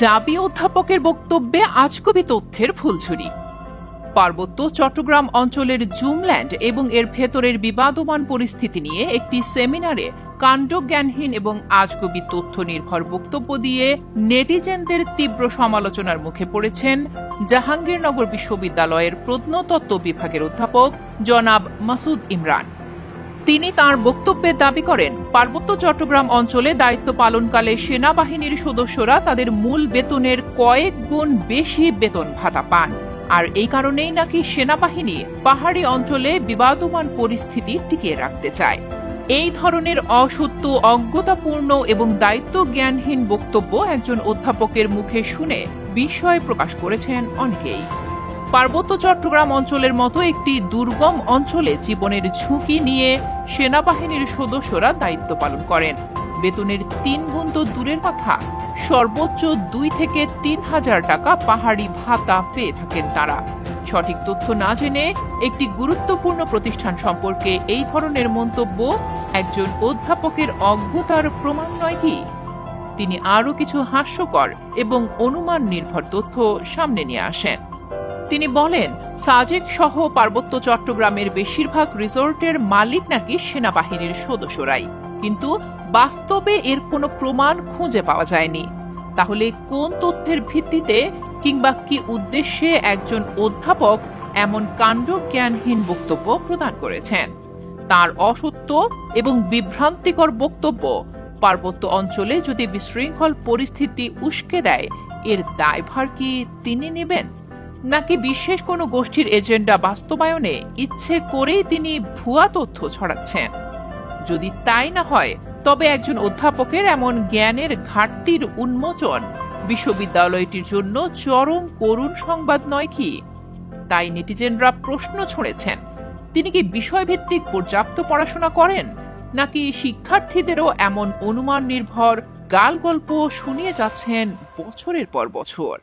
জাবি অধ্যাপকের বক্তব্যে আজগুবি তথ্যের ফুলঝুরি। পার্বত্য চট্টগ্রাম অঞ্চলের জুমল্যান্ড এবং এর ভেতরের বিবাদমান পরিস্থিতি নিয়ে একটি সেমিনারে কাণ্ডজ্ঞানহীন এবং আজগুবি তথ্য নির্ভর বক্তব্য দিয়ে নেটিজেনদের তীব্র সমালোচনার মুখে পড়েছেন জাহাঙ্গীরনগর বিশ্ববিদ্যালয়ের প্রত্নতত্ত্ব বিভাগের অধ্যাপক জনাব মাসুদ ইমরান। তিনি তার বক্তব্যে দাবি করেন, পার্বত্য চট্টগ্রাম অঞ্চলে দায়িত্ব পালনকালে সেনাবাহিনীর সদস্যরা তাদের মূল বেতনের কয়েক গুণ বেশি বেতন ভাতা পান, আর এই কারণেই নাকি সেনাবাহিনী পাহাড়ি অঞ্চলে বিবাদমান পরিস্থিতি টিকিয়ে রাখতে চায়। এই ধরনের অসত্য, অজ্ঞতাপূর্ণ এবং দায়িত্ব জ্ঞানহীন বক্তব্য একজন অধ্যাপকের মুখে শুনে বিস্ময় প্রকাশ করেছেন অনেকেই। পার্বত্য চট্টগ্রাম অঞ্চলের মতো একটি দুর্গম অঞ্চলে জীবনের ঝুঁকি নিয়ে সেনাবাহিনীর সদস্যরা দায়িত্ব পালন করেন। বেতনের 3 গুণ তো দূরের কথা, সর্বোচ্চ 2 থেকে 3 হাজার টাকা পাহাড়ি ভাতা পেয়ে থাকেন তারা। সঠিক তথ্য না জেনে একটি গুরুত্বপূর্ণ প্রতিষ্ঠান সম্পর্কে এই ধরনের মন্তব্য একজন অধ্যাপকের অজ্ঞতার প্রমাণ নয় কি? তিনি আরও কিছু হাস্যকর এবং অনুমান নির্ভর তথ্য সামনে নিয়ে আসেন। তিনি বলেন, সাজেক সহ পার্বত্য চট্টগ্রামের বেশিরভাগ রিসোর্টের মালিক নাকি সেনাবাহিনীর সদস্যরাই, কিন্তু বাস্তবে এর কোনো প্রমাণ খুঁজে পাওয়া যায়নি। তাহলে কোন তথ্যের ভিত্তিতে কিংবা কি উদ্দেশ্যে একজন অধ্যাপক এমন কাণ্ডজ্ঞানহীন বক্তব্য প্রদান করেছেন? তার অসত্য এবং বিভ্রান্তিকর বক্তব্য পার্বত্য অঞ্চলে যদি বিশৃঙ্খল পরিস্থিতি উস্কে দেয়, এর দায়ভার কি তিনি নেবেন, নাকি বিশেষ কোনো গোষ্ঠীর এজেন্ডা বাস্তবায়নে ইচ্ছে করেই তিনি ভুয়া তথ্য ছড়াচ্ছেন? যদি তাই না হয়, তবে একজন অধ্যাপকের এমন জ্ঞানের ঘাটতির উন্মোচন বিশ্ববিদ্যালয়টির জন্য চরম করুণ সংবাদ নয় কি? তাই নেটিজেনরা প্রশ্ন ছুঁড়েছেন, তিনি কি বিষয়ভিত্তিক পর্যাপ্ত পড়াশোনা করেন, নাকি শিক্ষার্থীদেরও এমন অনুমান নির্ভর গালগল্প শুনিয়ে যাচ্ছেন বছরের পর বছর?